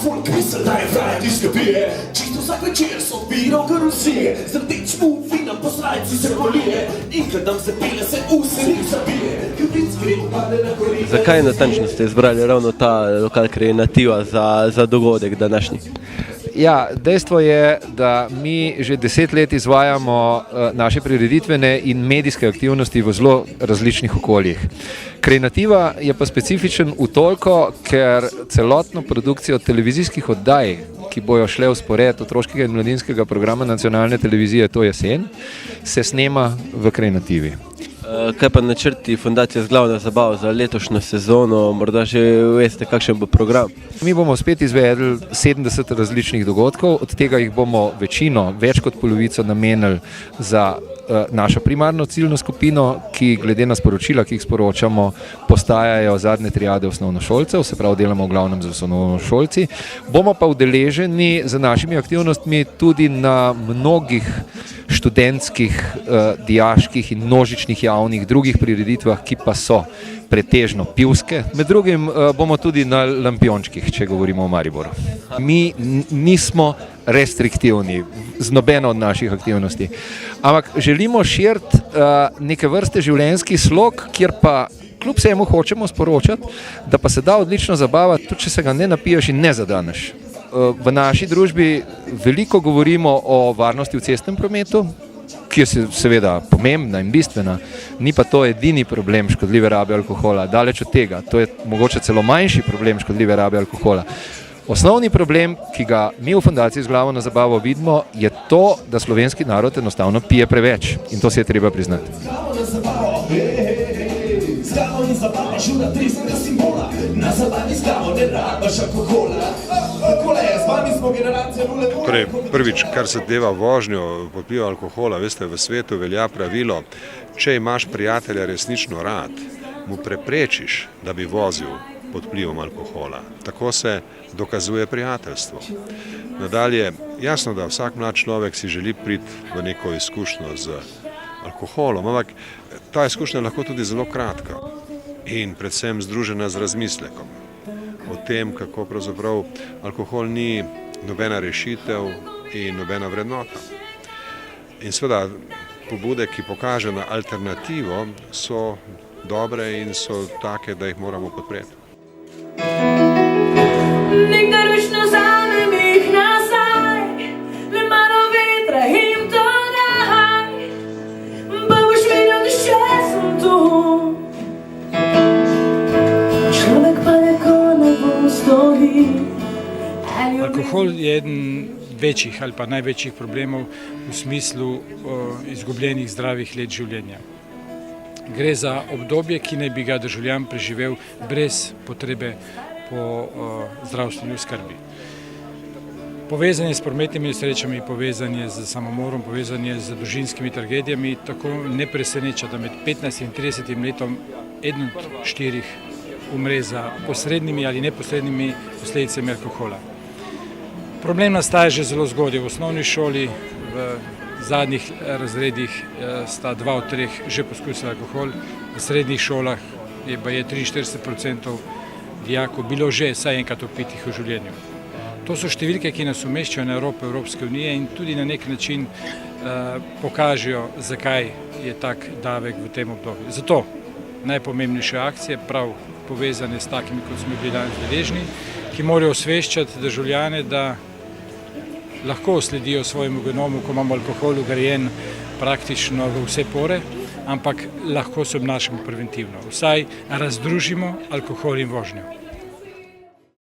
Folk misel, da je frajer diskopije, čisto vsak večer so odbiral karusije, zrdeč mu vina po srajci se polije in kad nam zapele se usenik zabije, krivic kriv pade na kolije. Zakaj natančno ste izbrali ravno ta lokal Kreativa za dogodek današnji? Ja, dejstvo je, da mi že 10 let izvajamo naše prireditvene in medijske aktivnosti v zelo različnih okoljih. Kreativa je pa specifičen v toliko, ker celotno produkcijo televizijskih oddaj, ki bojo šle v spored otroškega in mladinskega programa nacionalne televizije to jesen, se snema v Kreativi. Kaj pa načrti Fundacije Zglavna zabava za letošnjo sezono, morda že veste, kakšen bo program? Mi bomo spet izvedli 70 različnih dogodkov, od tega jih bomo večino, več kot polovico namenili za našo primarno ciljno skupino, ki glede na sporočila, ki jih sporočamo, postajajo zadnje triade osnovnošolcev, se pravi delamo v glavnem z osnovnošolci. Bomo pa udeleženi z našimi aktivnostmi tudi na mnogih študentskih, dijaških in množičnih javnih drugih prireditvah, ki pa so pretežno pivske. Med drugim bomo tudi na Lampiončkih, če govorimo o Mariboru. Mi nismo restriktivni z nobeno od naših aktivnosti, ampak želimo širiti neke vrste življenjski slog, kjer pa kljub vsemu hočemo sporočati, da pa se da odlično zabavati, tudi če se ga ne napiješ in ne zadaneš. V naši družbi veliko govorimo o varnosti v cestnem prometu, ki je seveda pomembna in bistvena, ni pa to edini problem škodljive rabe alkohola, daleč od tega, to je mogoče celo manjši problem škodljive rabe alkohola. Osnovni problem, ki ga mi v Fundaciji Zglavna zabava vidimo, je to, da slovenski narod enostavno pije preveč in to si je treba priznati. Zglavna zabava žura tresnega simbola, na zabavi zglavo ne rabaš alkohola. Torej, prvič, kar se deva vožnjo pod vplivom alkohola, veste, v svetu velja pravilo, če imaš prijatelja resnično rad, mu preprečiš, da bi vozil pod vplivom alkohola. Tako se dokazuje prijateljstvo. Nadalje, jasno, da vsak mlad človek si želi priti v neko izkušnjo z alkoholom, ampak ta izkušnja je lahko tudi zelo kratka in predvsem združena z razmislekom o tem, kako pravzaprav alkohol ni nobena rešitev in nobena vrednota. In seveda pobude, ki pokaže na alternativo, so dobre in so take, da jih moramo podpreti. Nikdar več ne vzamem jih nazaj, le malo vetra jim to daj, pa boš vedel, da še sem tu. Človek pa ne bo stoji. Alkohol je eden večjih ali pa največjih problemov v smislu izgubljenih zdravih let življenja. Gre za obdobje, ki naj bi ga državljan preživel brez potrebe po zdravstveni oskrbi. Povezanje s prometnimi nesrečami, povezanje z samomorom, povezanje z družinskimi tragedijami tako ne preseneča, da med 15 in 30 letom eden od 4 umre za posrednimi ali neposrednimi posledicami alkohola. Problem nastaja že zelo zgodaj. V osnovni šoli, v zadnjih razredih sta 2 od 3 že poskusili alkohol, v srednjih šolah je 43% dijakov bilo že vsaj enkrat opitih v življenju. To so številke, ki nas umeščajo na Evropske unije in tudi na nek način pokažejo, zakaj je tak davek v tem obdobju. Zato najpomembnejše akcije, prav povezane s takimi, kot smo bili danes deležni, ki morajo osveščati državljane, da lahko sledijo svojemu genomu, ko imamo alkohol vgrajen praktično v vse pore, ampak lahko se obnašamo preventivno. Vsaj razdružimo alkohol in vožnjo.